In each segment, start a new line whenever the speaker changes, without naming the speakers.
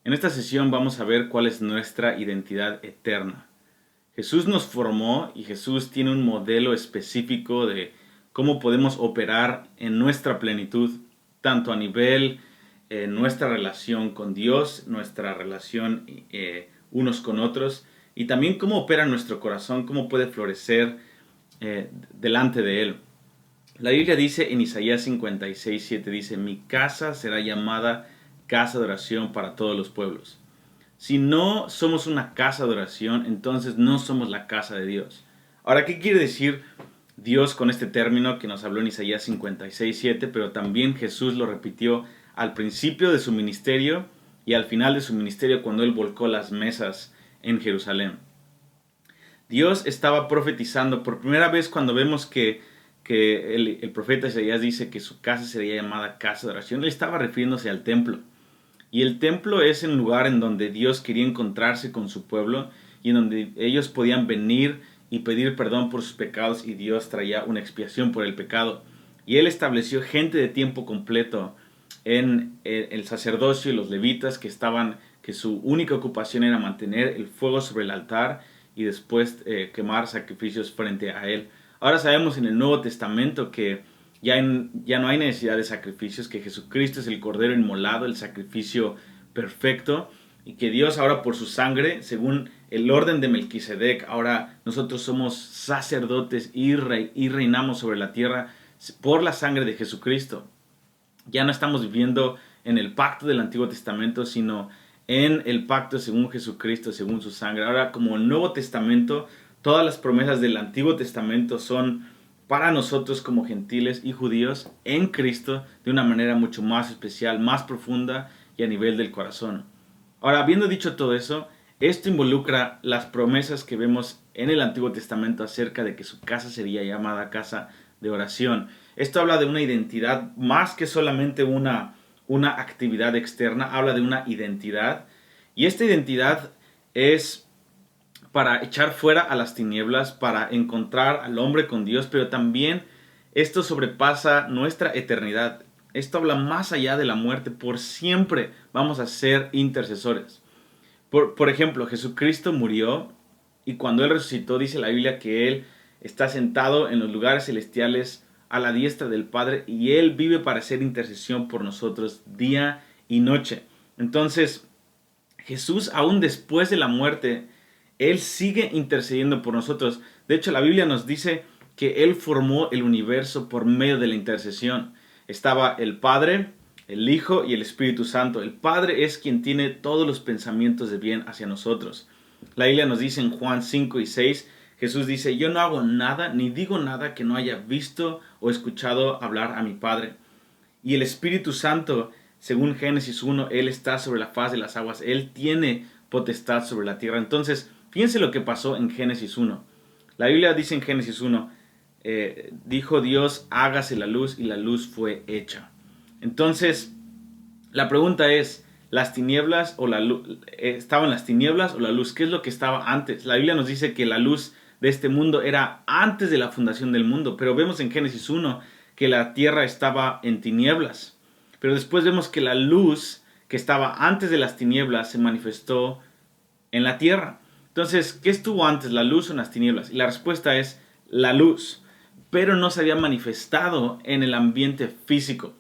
En esta sesión vamos a ver cuál es nuestra identidad eterna. Jesús nos formó y Jesús tiene un modelo específico de cómo podemos operar en nuestra plenitud, tanto a nivel nuestra relación con Dios, nuestra relación unos con otros, y también cómo opera nuestro corazón, cómo puede florecer delante de Él. La Biblia dice en Isaías 56:7, dice, mi casa será llamada casa de oración para todos los pueblos. Si no somos una casa de oración, entonces no somos la casa de Dios. Ahora, ¿qué quiere decir Dios con este término que nos habló en Isaías 56:7? Pero también Jesús lo repitió al principio de su ministerio y al final de su ministerio cuando Él volcó las mesas en Jerusalén. Dios estaba profetizando por primera vez cuando vemos que el profeta Isaías dice que su casa sería llamada casa de oración. Él estaba refiriéndose al templo. Y el templo es el lugar en donde Dios quería encontrarse con su pueblo y en donde ellos podían venir y pedir perdón por sus pecados y Dios traía una expiación por el pecado. Y Él estableció gente de tiempo completo en el sacerdocio y los levitas que su única ocupación era mantener el fuego sobre el altar y después quemar sacrificios frente a Él. Ahora sabemos en el Nuevo Testamento que ya no hay necesidad de sacrificios, que Jesucristo es el Cordero inmolado, el sacrificio perfecto, y que Dios ahora por su sangre, según el orden de Melquisedec, ahora nosotros somos sacerdotes y reinamos sobre la tierra por la sangre de Jesucristo. Ya no estamos viviendo en el pacto del Antiguo Testamento, sino en el pacto según Jesucristo, según su sangre. Ahora, como el Nuevo Testamento, todas las promesas del Antiguo Testamento son para nosotros como gentiles y judíos en Cristo de una manera mucho más especial, más profunda y a nivel del corazón. Ahora, habiendo dicho todo eso, esto involucra las promesas que vemos en el Antiguo Testamento acerca de que su casa sería llamada casa de oración. Esto habla de una identidad más que solamente una actividad externa, habla de una identidad. Y esta identidad es para echar fuera a las tinieblas, para encontrar al hombre con Dios, pero también esto sobrepasa nuestra eternidad. Esto habla más allá de la muerte. Por siempre vamos a ser intercesores. Por ejemplo, Jesucristo murió y cuando Él resucitó dice la Biblia que Él está sentado en los lugares celestiales a la diestra del Padre y Él vive para hacer intercesión por nosotros día y noche. Entonces, Jesús aún después de la muerte, Él sigue intercediendo por nosotros. De hecho, la Biblia nos dice que Él formó el universo por medio de la intercesión. Estaba el Padre, el Hijo y el Espíritu Santo. El Padre es quien tiene todos los pensamientos de bien hacia nosotros. La Biblia nos dice en Juan 5:6, Jesús dice, yo no hago nada ni digo nada que no haya visto o escuchado hablar a mi Padre. Y el Espíritu Santo, según Génesis 1, Él está sobre la faz de las aguas. Él tiene potestad sobre la tierra. Entonces, fíjense lo que pasó en Génesis 1. La Biblia dice en Génesis 1, dijo Dios, hágase la luz y la luz fue hecha. Entonces, la pregunta es, ¿las tinieblas o la luz, estaban las tinieblas o la luz? ¿Qué es lo que estaba antes? La Biblia nos dice que la luz de este mundo era antes de la fundación del mundo, pero vemos en Génesis 1 que la tierra estaba en tinieblas. Pero después vemos que la luz que estaba antes de las tinieblas se manifestó en la tierra. Entonces, ¿qué estuvo antes, la luz o las tinieblas? Y la respuesta es la luz, pero no se había manifestado en el ambiente físico.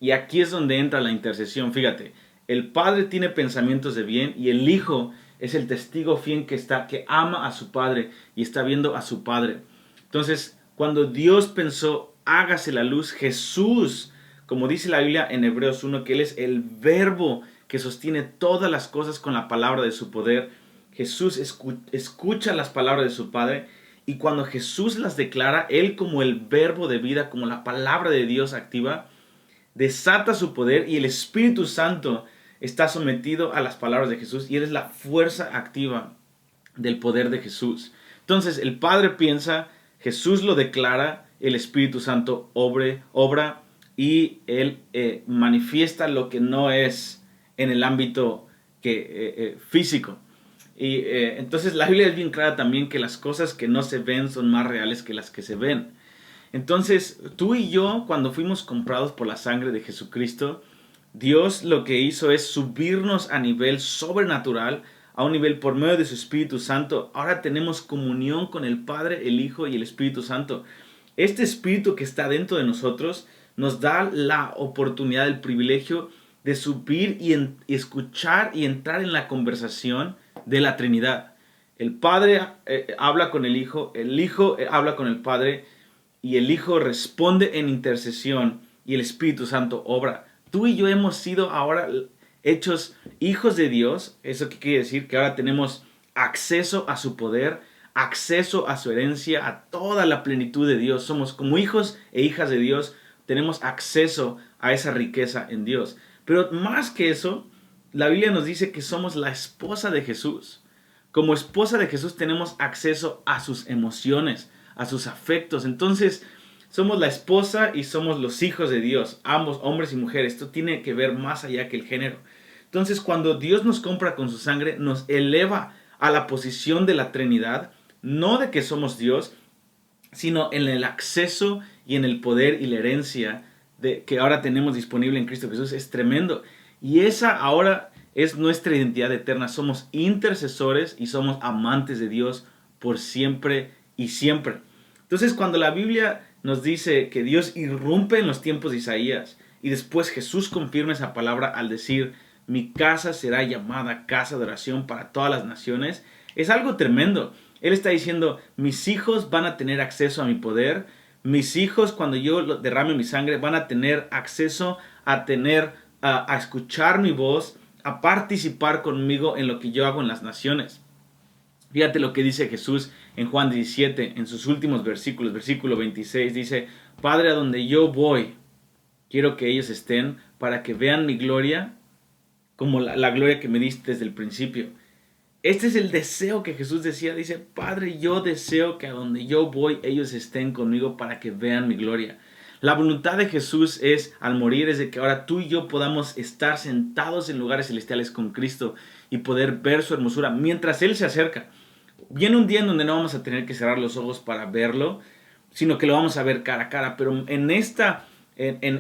Y aquí es donde entra la intercesión. Fíjate, el Padre tiene pensamientos de bien y el Hijo es el testigo fiel que ama a su Padre y está viendo a su Padre. Entonces, cuando Dios pensó, hágase la luz, Jesús, como dice la Biblia en Hebreos 1, que Él es el verbo que sostiene todas las cosas con la palabra de su poder. Jesús escucha las palabras de su Padre y cuando Jesús las declara, Él como el verbo de vida, como la palabra de Dios activa, desata su poder y el Espíritu Santo está sometido a las palabras de Jesús y Él es la fuerza activa del poder de Jesús. Entonces el Padre piensa, Jesús lo declara, el Espíritu Santo obra y Él manifiesta lo que no es en el ámbito físico. Y entonces la Biblia es bien clara también que las cosas que no se ven son más reales que las que se ven. Entonces, tú y yo, cuando fuimos comprados por la sangre de Jesucristo, Dios lo que hizo es subirnos a nivel sobrenatural, a un nivel por medio de su Espíritu Santo. Ahora tenemos comunión con el Padre, el Hijo y el Espíritu Santo. Este Espíritu que está dentro de nosotros nos da la oportunidad, el privilegio de subir y escuchar y entrar en la conversación de la Trinidad. El Padre habla con el Hijo habla con el Padre y el Hijo responde en intercesión y el Espíritu Santo obra. Tú y yo hemos sido ahora hechos hijos de Dios. ¿Eso qué quiere decir? Que ahora tenemos acceso a su poder, acceso a su herencia, a toda la plenitud de Dios. Somos como hijos e hijas de Dios, tenemos acceso a esa riqueza en Dios. Pero más que eso, la Biblia nos dice que somos la esposa de Jesús. Como esposa de Jesús tenemos acceso a sus emociones, a sus afectos. Entonces, somos la esposa y somos los hijos de Dios, ambos hombres y mujeres. Esto tiene que ver más allá que el género. Entonces, cuando Dios nos compra con su sangre, nos eleva a la posición de la Trinidad, no de que somos Dios, sino en el acceso y en el poder y la herencia que ahora tenemos disponible en Cristo Jesús. Es tremendo. Y esa ahora es nuestra identidad eterna. Somos intercesores y somos amantes de Dios por siempre y siempre. Entonces, cuando la Biblia nos dice que Dios irrumpe en los tiempos de Isaías y después Jesús confirma esa palabra al decir: mi casa será llamada casa de oración para todas las naciones, es algo tremendo. Él está diciendo: mis hijos van a tener acceso a mi poder. Mis hijos, cuando yo derrame mi sangre, van a tener acceso a escuchar mi voz, a participar conmigo en lo que yo hago en las naciones. Fíjate lo que dice Jesús en Juan 17, en sus últimos versículos, versículo 26, dice: Padre, a donde yo voy, quiero que ellos estén para que vean mi gloria como la gloria que me diste desde el principio. Este es el deseo que Jesús decía. Dice: Padre, yo deseo que a donde yo voy ellos estén conmigo para que vean mi gloria. La voluntad de Jesús es, al morir, es de que ahora tú y yo podamos estar sentados en lugares celestiales con Cristo y poder ver su hermosura mientras Él se acerca. Viene un día en donde no vamos a tener que cerrar los ojos para verlo, sino que lo vamos a ver cara a cara. Pero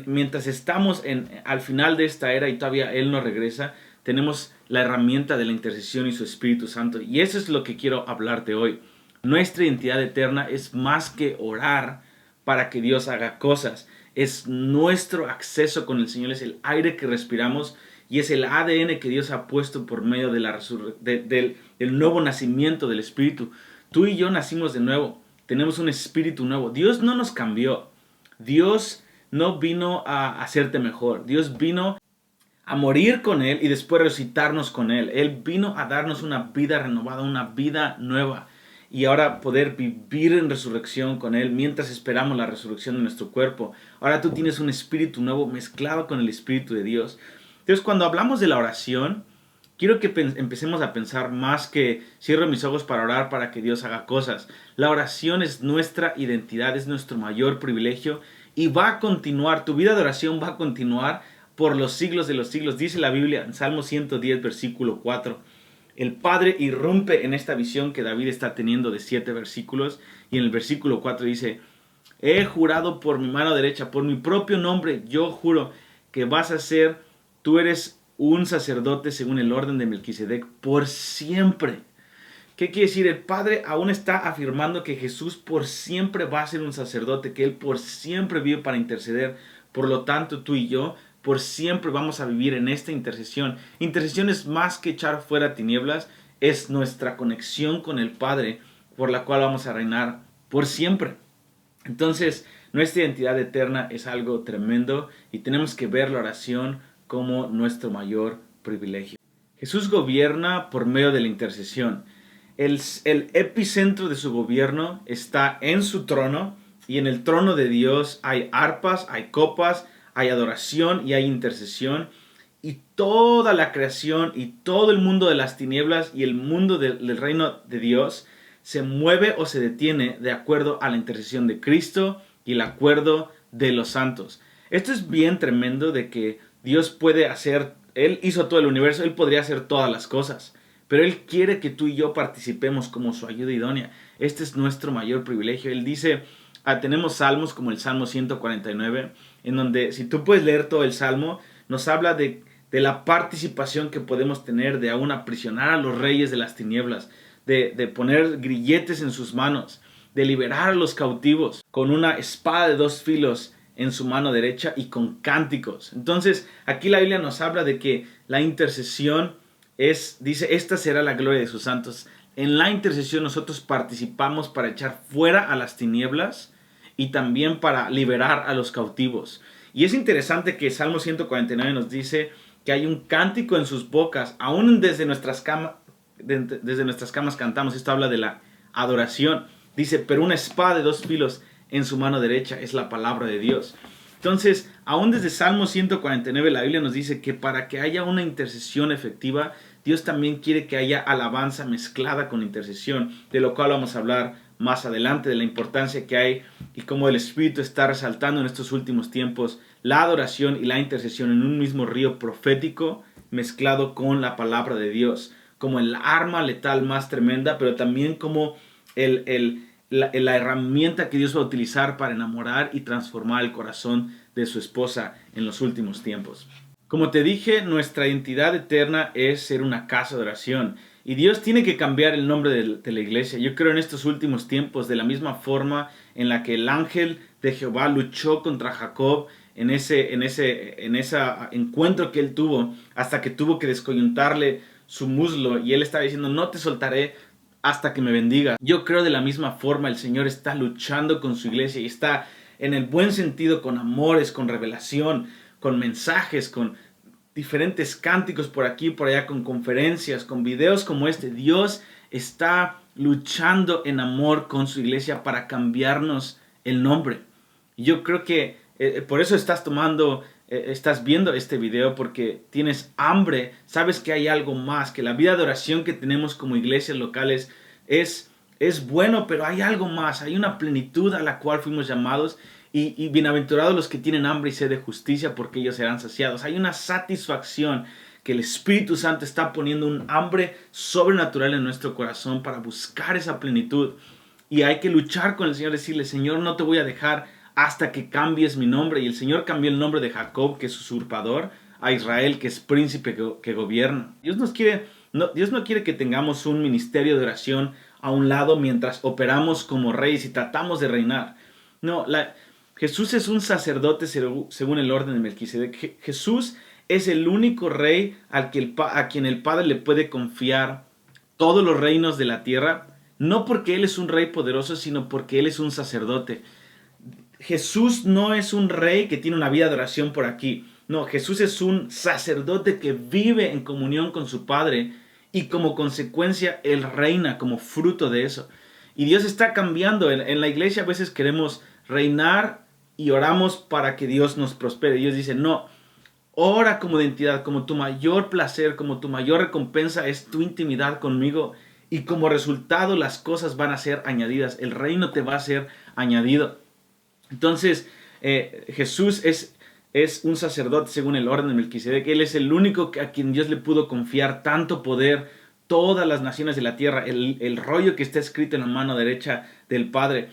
mientras estamos al final de esta era y todavía Él no regresa, tenemos la herramienta de la intercesión y su Espíritu Santo. Y eso es lo que quiero hablarte hoy. Nuestra identidad eterna es más que orar para que Dios haga cosas. Es nuestro acceso con el Señor, es el aire que respiramos y es el ADN que Dios ha puesto por medio de del nuevo nacimiento del Espíritu. Tú y yo nacimos de nuevo, tenemos un espíritu nuevo. Dios no nos cambió. Dios no vino a hacerte mejor. Dios vino a morir con Él y después resucitarnos con Él. Él vino a darnos una vida renovada, una vida nueva. Y ahora poder vivir en resurrección con Él mientras esperamos la resurrección de nuestro cuerpo. Ahora tú tienes un espíritu nuevo mezclado con el Espíritu de Dios. Entonces, cuando hablamos de la oración, quiero que empecemos a pensar más que cierro mis ojos para orar para que Dios haga cosas. La oración es nuestra identidad, es nuestro mayor privilegio y va a continuar. Tu vida de oración va a continuar por los siglos de los siglos. Dice la Biblia en Salmo 110, versículo 4. El Padre irrumpe en esta visión que David está teniendo de 7 versículos. Y en el versículo 4 dice: he jurado por mi mano derecha, por mi propio nombre, yo juro que vas a ser, tú eres un sacerdote según el orden de Melquisedec por siempre. ¿Qué quiere decir? El Padre aún está afirmando que Jesús por siempre va a ser un sacerdote, que Él por siempre vive para interceder. Por lo tanto, tú y yo por siempre vamos a vivir en esta intercesión. Intercesión es más que echar fuera tinieblas, es nuestra conexión con el Padre por la cual vamos a reinar por siempre. Entonces, nuestra identidad eterna es algo tremendo y tenemos que ver la oración como nuestro mayor privilegio. Jesús gobierna por medio de la intercesión. El epicentro de su gobierno está en su trono y en el trono de Dios hay arpas, hay copas, hay adoración y hay intercesión. Y toda la creación y todo el mundo de las tinieblas y el mundo del reino de Dios se mueve o se detiene de acuerdo a la intercesión de Cristo y el acuerdo de los santos. Esto es bien tremendo de que Dios puede hacer, Él hizo todo el universo, Él podría hacer todas las cosas, pero Él quiere que tú y yo participemos como su ayuda idónea. Este es nuestro mayor privilegio. Él dice, tenemos salmos como el Salmo 149, en donde si tú puedes leer todo el Salmo, nos habla de la participación que podemos tener, de aún aprisionar a los reyes de las tinieblas, de poner grilletes en sus manos, de liberar a los cautivos con una espada de 2 filos en su mano derecha y con cánticos. Entonces, aquí la Biblia nos habla de que la intercesión dice, esta será la gloria de sus santos. En la intercesión nosotros participamos para echar fuera a las tinieblas y también para liberar a los cautivos. Y es interesante que Salmo 149 nos dice que hay un cántico en sus bocas, aún desde nuestras camas cantamos. Esto habla de la adoración. Dice, pero una espada de 2 filos en su mano derecha es la palabra de Dios. Entonces, aún desde Salmo 149 la Biblia nos dice que para que haya una intercesión efectiva, Dios también quiere que haya alabanza mezclada con intercesión, de lo cual vamos a hablar más adelante, de la importancia que hay y cómo el Espíritu está resaltando en estos últimos tiempos la adoración y la intercesión en un mismo río profético mezclado con la palabra de Dios, como el arma letal más tremenda, pero también como la herramienta que Dios va a utilizar para enamorar y transformar el corazón de su esposa en los últimos tiempos. Como te dije, nuestra identidad eterna es ser una casa de oración. Y Dios tiene que cambiar el nombre de la iglesia. Yo creo en estos últimos tiempos, de la misma forma en la que el ángel de Jehová luchó contra Jacob en ese encuentro que él tuvo, hasta que tuvo que descoyuntarle su muslo y él estaba diciendo, no te soltaré hasta que me bendiga. Yo creo de la misma forma el Señor está luchando con su iglesia y está en el buen sentido con amores, con revelación, con mensajes, con diferentes cánticos por aquí y por allá, con conferencias, con videos como este. Dios está luchando en amor con su iglesia para cambiarnos el nombre. Y yo creo que por eso estás viendo este video, porque tienes hambre, sabes que hay algo más, que la vida de oración que tenemos como iglesias locales es bueno, pero hay algo más, hay una plenitud a la cual fuimos llamados. Y bienaventurados los que tienen hambre y sed de justicia, porque ellos serán saciados. Hay una satisfacción que el Espíritu Santo está poniendo, un hambre sobrenatural en nuestro corazón para buscar esa plenitud. Y hay que luchar con el Señor, decirle, Señor, no te voy a dejar hasta que cambies mi nombre. Y el Señor cambió el nombre de Jacob, que es usurpador, a Israel, que es príncipe que gobierna. Dios no quiere que tengamos un ministerio de oración a un lado mientras operamos como reyes y tratamos de reinar. No, Jesús es un sacerdote según el orden de Melquisedec. Jesús es el único rey a quien el Padre le puede confiar todos los reinos de la tierra, no porque Él es un rey poderoso, sino porque Él es un sacerdote. Jesús no es un rey que tiene una vida de oración por aquí. No, Jesús es un sacerdote que vive en comunión con su Padre y como consecuencia Él reina como fruto de eso. Y Dios está cambiando. En la iglesia a veces queremos reinar y oramos para que Dios nos prospere. Dios dice, no, ora como identidad, como tu mayor placer, como tu mayor recompensa es tu intimidad conmigo. Y como resultado las cosas van a ser añadidas. El reino te va a ser añadido. Entonces, Jesús es un sacerdote según el orden de Melquisedec. Él es el único a quien Dios le pudo confiar tanto poder, todas las naciones de la tierra, el rollo que está escrito en la mano derecha del Padre.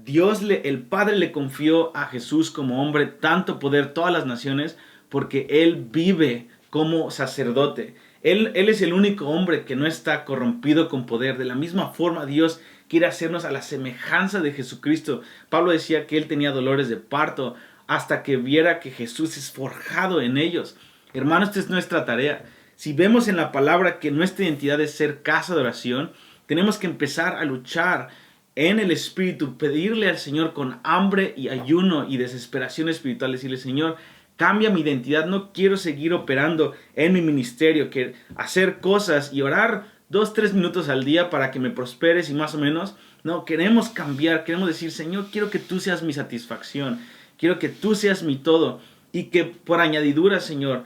El Padre le confió a Jesús como hombre tanto poder, todas las naciones, porque Él vive como sacerdote. Él es el único hombre que no está corrompido con poder. De la misma forma, Dios quiere hacernos a la semejanza de Jesucristo. Pablo decía que Él tenía dolores de parto hasta que viera que Jesús es forjado en ellos. Hermanos, esta es nuestra tarea. Si vemos en la palabra que nuestra identidad es ser casa de oración, tenemos que empezar a luchar en el Espíritu, pedirle al Señor con hambre y ayuno y desesperación espiritual, decirle, Señor, cambia mi identidad, no quiero seguir operando en mi ministerio, que hacer cosas y orar 2-3 minutos al día para que me prosperes y más o menos. No, queremos cambiar, queremos decir, Señor, quiero que tú seas mi satisfacción, quiero que tú seas mi todo y que por añadidura, Señor,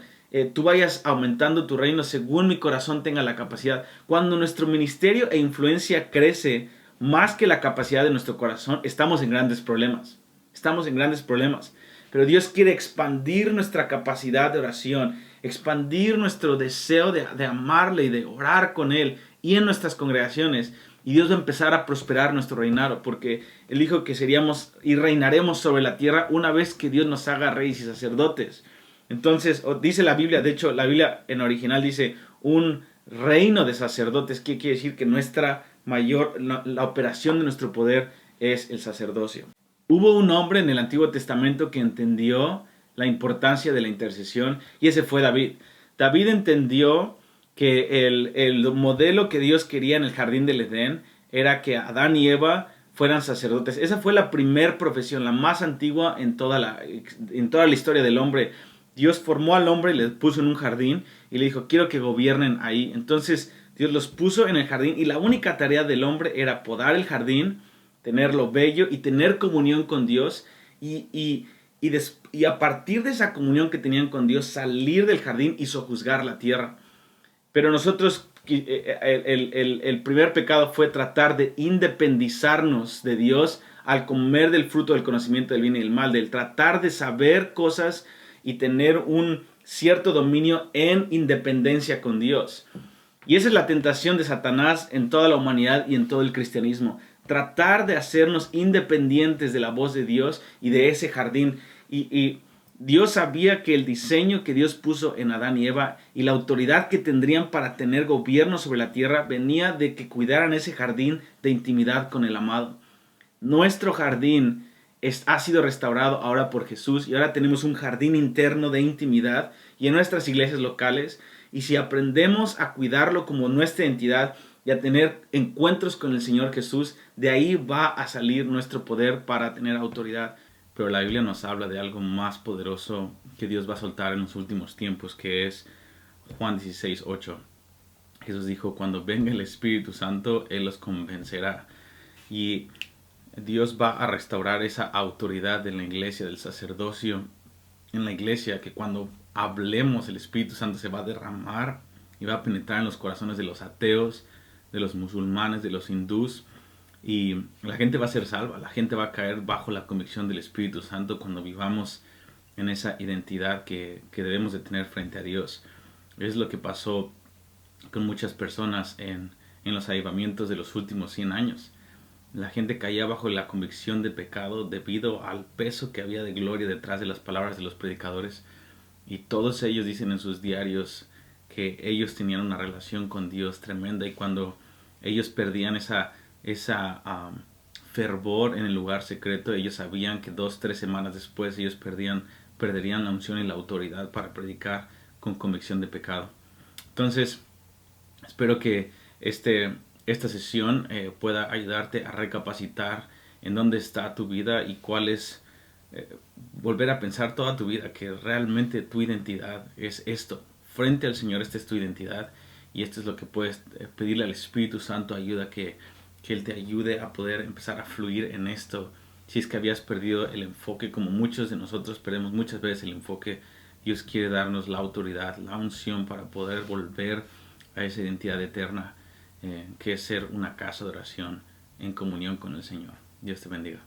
tú vayas aumentando tu reino según mi corazón tenga la capacidad. Cuando nuestro ministerio e influencia crece más que la capacidad de nuestro corazón, estamos en grandes problemas. Estamos en grandes problemas. Pero Dios quiere expandir nuestra capacidad de oración, expandir nuestro deseo de amarle y de orar con Él y en nuestras congregaciones. Y Dios va a empezar a prosperar nuestro reinado, porque Él dijo que seríamos y reinaremos sobre la tierra una vez que Dios nos haga reyes y sacerdotes. Entonces, dice la Biblia, de hecho, la Biblia en original dice un reino de sacerdotes, que quiere decir que la operación de nuestro poder es el sacerdocio. Hubo un hombre en el Antiguo Testamento que entendió la importancia de la intercesión y ese fue David. David entendió que el modelo que Dios quería en el jardín del Edén era que Adán y Eva fueran sacerdotes. Esa fue la primer profesión, la más antigua en toda la historia del hombre. Dios formó al hombre y le puso en un jardín y le dijo, quiero que gobiernen ahí. Entonces Dios los puso en el jardín y la única tarea del hombre era podar el jardín, tenerlo bello y tener comunión con Dios y a partir de esa comunión que tenían con Dios salir del jardín y sojuzgar la tierra. Pero nosotros, el primer pecado fue tratar de independizarnos de Dios al comer del fruto del conocimiento del bien y del mal, del tratar de saber cosas y tener un cierto dominio en independencia con Dios. Y esa es la tentación de Satanás en toda la humanidad y en todo el cristianismo. Tratar de hacernos independientes de la voz de Dios y de ese jardín. Y Dios sabía que el diseño que Dios puso en Adán y Eva y la autoridad que tendrían para tener gobierno sobre la tierra venía de que cuidaran ese jardín de intimidad con el amado. Nuestro jardín ha sido restaurado ahora por Jesús y ahora tenemos un jardín interno de intimidad y en nuestras iglesias locales. Y si aprendemos a cuidarlo como nuestra entidad y a tener encuentros con el Señor Jesús, de ahí va a salir nuestro poder para tener autoridad. Pero la Biblia nos habla de algo más poderoso que Dios va a soltar en los últimos tiempos, que es Juan 16:8. Jesús dijo, cuando venga el Espíritu Santo, Él los convencerá. Y Dios va a restaurar esa autoridad de la iglesia, del sacerdocio en la iglesia, que cuando hablemos el Espíritu Santo se va a derramar y va a penetrar en los corazones de los ateos, de los musulmanes, de los hindús, y la gente va a ser salva, la gente va a caer bajo la convicción del Espíritu Santo cuando vivamos en esa identidad que debemos de tener frente a Dios. Es lo que pasó con muchas personas en los avivamientos de los últimos 100 años. La gente caía bajo la convicción de pecado debido al peso que había de gloria detrás de las palabras de los predicadores. Y todos ellos dicen en sus diarios que ellos tenían una relación con Dios tremenda, y cuando ellos perdían esa fervor en el lugar secreto, ellos sabían que 2-3 semanas después ellos perderían la unción y la autoridad para predicar con convicción de pecado. Entonces, espero que esta sesión pueda ayudarte a recapacitar en dónde está tu vida y cuál es, volver a pensar toda tu vida que realmente tu identidad es esto. Frente al Señor, esta es tu identidad y esto es lo que puedes pedirle al Espíritu Santo, ayuda que Él te ayude a poder empezar a fluir en esto. Si es que habías perdido el enfoque, como muchos de nosotros perdemos muchas veces el enfoque, Dios quiere darnos la autoridad, la unción para poder volver a esa identidad eterna, que es ser una casa de oración en comunión con el Señor. Dios te bendiga.